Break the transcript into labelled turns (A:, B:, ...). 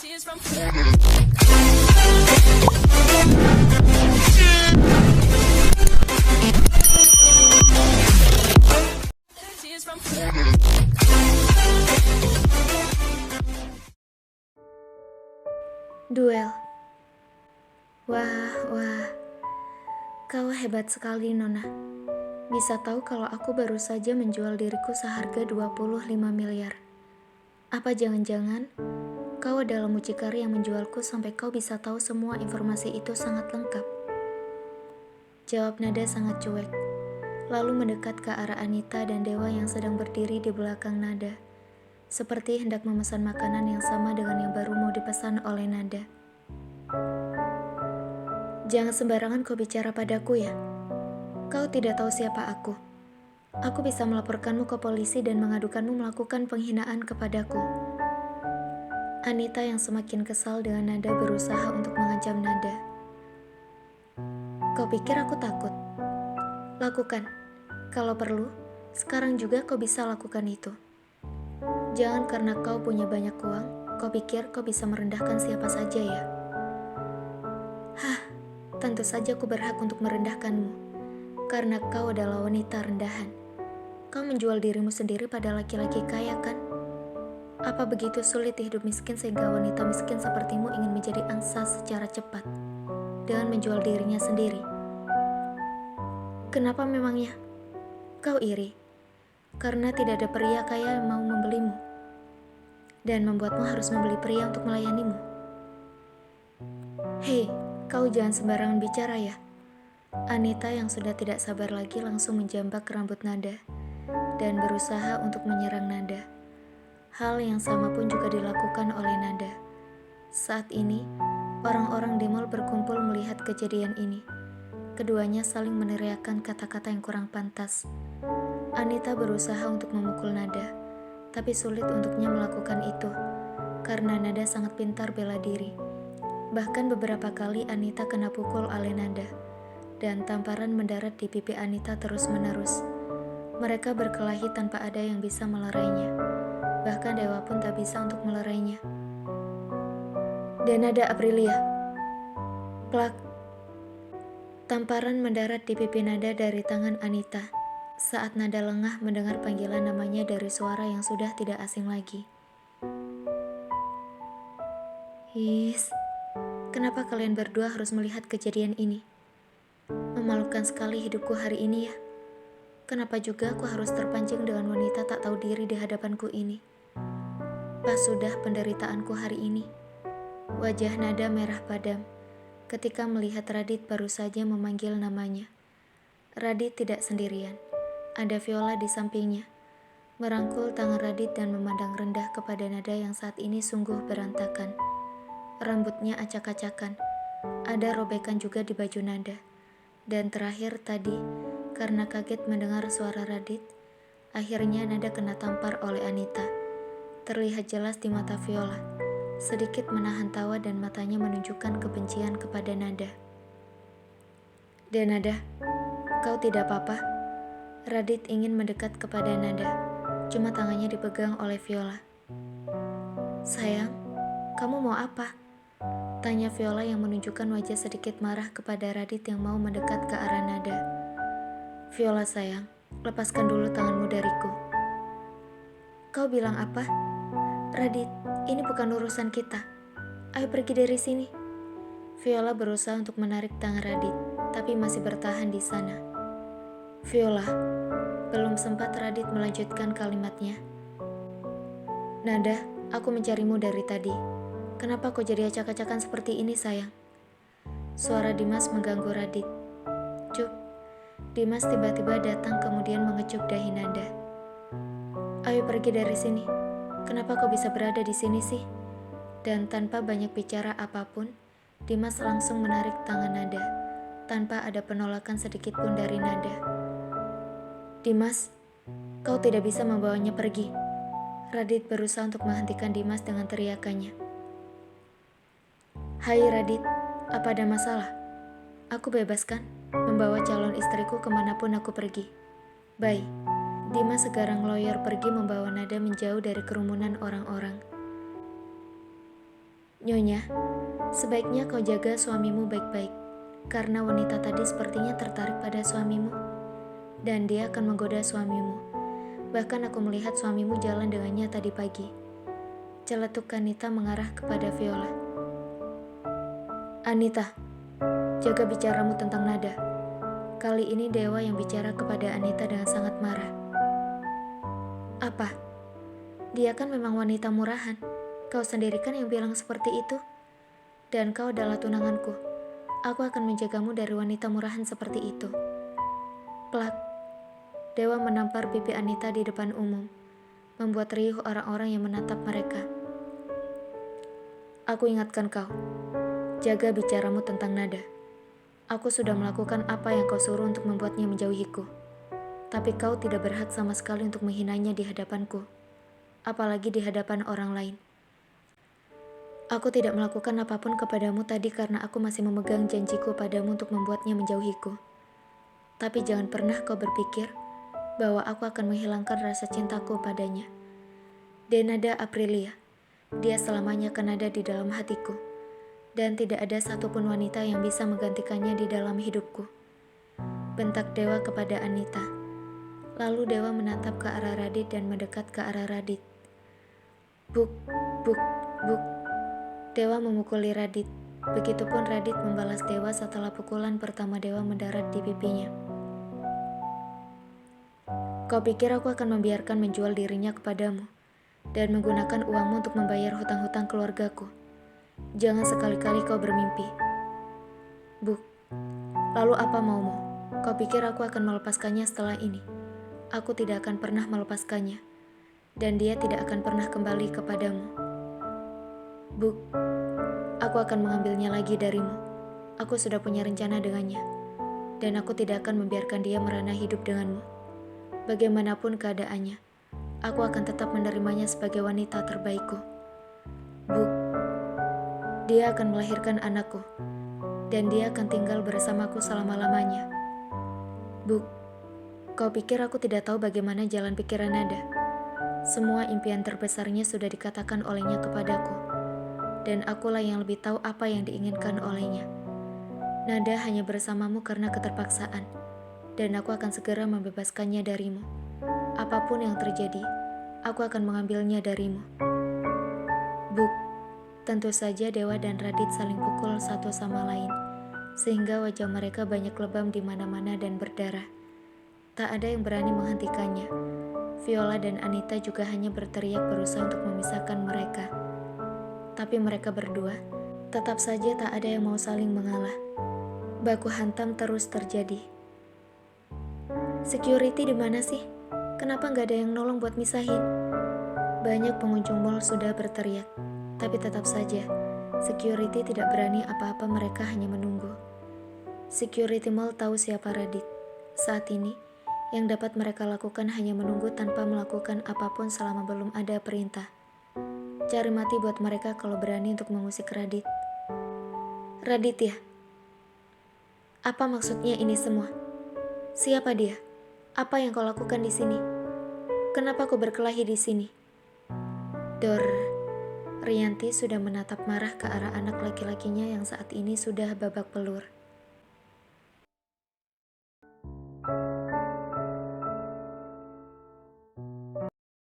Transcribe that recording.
A: Duel. Wah, kau hebat sekali, Nona. Bisa tahu kalau aku baru saja menjual diriku seharga 25 miliar. Apa jangan-jangan kau adalah mucikari yang menjualku sampai kau bisa tahu semua informasi itu sangat lengkap? Jawab nada sangat cuek, lalu mendekat ke arah Anita dan Dewa yang sedang berdiri di belakang nada, seperti hendak memesan makanan yang sama dengan yang baru mau dipesan oleh nada. Jangan sembarangan kau bicara padaku ya. Kau tidak tahu siapa aku. Aku bisa melaporkanmu ke polisi dan mengadukanmu melakukan penghinaan kepadaku. Anita yang semakin kesal dengan nada berusaha untuk mengancam nada. Kau pikir aku takut? Lakukan. Kalau perlu, sekarang juga kau bisa lakukan itu. Jangan karena kau punya banyak uang, kau pikir kau bisa merendahkan siapa saja ya. Tentu saja aku berhak untuk merendahkanmu, karena kau adalah wanita rendahan. Kau menjual dirimu sendiri pada laki-laki kaya kan? Apa begitu sulit hidup miskin sehingga wanita miskin sepertimu ingin menjadi angsa secara cepat, dengan menjual dirinya sendiri? Kenapa memangnya? Kau iri, karena tidak ada pria kaya yang mau membelimu, dan membuatmu harus membeli pria untuk melayanimu. Hei, kau jangan sembarangan bicara ya. Anita yang sudah tidak sabar lagi langsung menjambak rambut nada dan berusaha untuk menyerang nada. Hal yang sama pun juga dilakukan oleh nada. Saat ini, orang-orang di mall berkumpul melihat kejadian ini. Keduanya saling meneriakkan kata-kata yang kurang pantas. Anita berusaha untuk memukul nada, tapi sulit untuknya melakukan itu, karena nada sangat pintar bela diri. Bahkan beberapa kali Anita kena pukul oleh nada, dan tamparan mendarat di pipi Anita terus-menerus. Mereka berkelahi tanpa ada yang bisa melerainya. Bahkan Dewa pun tak bisa untuk melerainya. Dan nada Aprilia. Plak. Tamparan mendarat di pipi nada dari tangan Anita, saat nada lengah mendengar panggilan namanya dari suara yang sudah tidak asing lagi. Kenapa kalian berdua harus melihat kejadian ini? Memalukan sekali hidupku hari ini ya. Kenapa juga aku harus terpancing dengan wanita tak tahu diri di hadapanku ini? Pas sudah penderitaanku hari ini. Wajah nada merah padam ketika melihat Radit baru saja memanggil namanya. Radit tidak sendirian. Ada Viola di sampingnya, merangkul tangan Radit dan memandang rendah kepada nada yang saat ini sungguh berantakan. Rambutnya acak-acakan, ada robekan juga di baju nada. Dan terakhir tadi, karena kaget mendengar suara Radit, akhirnya nada kena tampar oleh Anita. Terlihat jelas di mata Viola, sedikit menahan tawa dan matanya menunjukkan kebencian kepada nada. Dan nada, kau tidak apa-apa? Radit ingin mendekat kepada nada, cuma tangannya dipegang oleh Viola. Sayang, kamu mau apa? Tanya Viola yang menunjukkan wajah sedikit marah kepada Radit yang mau mendekat ke arah nada. Viola sayang, lepaskan dulu tanganmu dariku. Kau bilang apa? Radit, ini bukan urusan kita. Ayo pergi dari sini. Viola berusaha untuk menarik tangan Radit, tapi masih bertahan di sana. Viola, belum sempat Radit melanjutkan kalimatnya. Nada, aku mencarimu dari tadi. Kenapa kau jadi acak-acakan seperti ini, sayang? Suara Dimas mengganggu Radit. Cuk. Dimas tiba-tiba datang kemudian mengecup dahi nada. Ayo pergi dari sini. Kenapa kau bisa berada di sini sih? Dan tanpa banyak bicara apapun, Dimas langsung menarik tangan nada, tanpa ada penolakan sedikit pun dari nada. Dimas, kau tidak bisa membawanya pergi. Radit berusaha untuk menghentikan Dimas dengan teriakannya. Hai Radit, apa ada masalah? Aku bebas kan, membawa calon istriku kemanapun aku pergi. Bye. Dimas sekarang lawyer pergi membawa nada menjauh dari kerumunan orang-orang. Nyonya, sebaiknya kau jaga suamimu baik-baik, karena wanita tadi sepertinya tertarik pada suamimu, dan dia akan menggoda suamimu. Bahkan aku melihat suamimu jalan dengannya tadi pagi. Celetuk Anita mengarah kepada Viola. Anita, jaga bicaramu tentang nada. Kali ini Dewa yang bicara kepada Anita dengan sangat marah. Apa? Dia kan memang wanita murahan. Kau sendiri kan yang bilang seperti itu. Dan kau adalah tunanganku. Aku akan menjagamu dari wanita murahan seperti itu. Plak. Dewa menampar pipi Anita di depan umum, membuat riuh orang-orang yang menatap mereka. Aku ingatkan kau, jaga bicaramu tentang nada. Aku sudah melakukan apa yang kau suruh untuk membuatnya menjauhiku. Tapi kau tidak berhak sama sekali untuk menghinanya di hadapanku, apalagi di hadapan orang lain. Aku tidak melakukan apapun kepadamu tadi karena aku masih memegang janjiku padamu untuk membuatnya menjauhiku. Tapi jangan pernah kau berpikir bahwa aku akan menghilangkan rasa cintaku padanya. Denada Aprilia, dia selamanya akan ada di dalam hatiku, dan tidak ada satupun wanita yang bisa menggantikannya di dalam hidupku. Bentak Dewa kepada Anita. Lalu Dewa menatap ke arah Radit dan mendekat ke arah Radit. Buk, buk, buk. Dewa memukuli Radit. Begitupun Radit membalas Dewa setelah pukulan pertama Dewa mendarat di pipinya. Kau pikir aku akan membiarkan menjual dirinya kepadamu dan menggunakan uangmu untuk membayar hutang-hutang keluargaku? Jangan sekali-kali kau bermimpi. Buk, lalu apa maumu? Kau pikir aku akan melepaskannya setelah ini? Aku tidak akan pernah melepaskannya, dan dia tidak akan pernah kembali kepadamu. Buk, aku akan mengambilnya lagi darimu. Aku sudah punya rencana dengannya, dan aku tidak akan membiarkan dia merana hidup denganmu. Bagaimanapun keadaannya, aku akan tetap menerimanya sebagai wanita terbaikku. Buk, dia akan melahirkan anakku, dan dia akan tinggal bersamaku selama-lamanya. Buk, kau pikir aku tidak tahu bagaimana jalan pikiran Nada? Semua impian terbesarnya sudah dikatakan olehnya kepadaku, dan akulah yang lebih tahu apa yang diinginkan olehnya. Nada hanya bersamamu karena keterpaksaan, dan aku akan segera membebaskannya darimu. Apapun yang terjadi, aku akan mengambilnya darimu. Buk, tentu saja Dewa dan Radit saling pukul satu sama lain, sehingga wajah mereka banyak lebam di mana-mana dan berdarah. Tak ada yang berani menghentikannya. Viola dan Anita juga hanya berteriak berusaha untuk memisahkan mereka. Tapi mereka berdua, tetap saja tak ada yang mau saling mengalah. Baku hantam terus terjadi. Security di mana sih? Kenapa nggak ada yang nolong buat misahin? Banyak pengunjung mall sudah berteriak, tapi tetap saja, security tidak berani apa-apa, mereka hanya menunggu. Security mall tahu siapa Radit. Saat ini, yang dapat mereka lakukan hanya menunggu tanpa melakukan apapun selama belum ada perintah. Cari mati buat mereka kalau berani untuk mengusik Radit. Radit ya? Apa maksudnya ini semua? Siapa dia? Apa yang kau lakukan di sini? Kenapa kau berkelahi di sini? Dor. Rianti sudah menatap marah ke arah anak laki-lakinya yang saat ini sudah babak belur.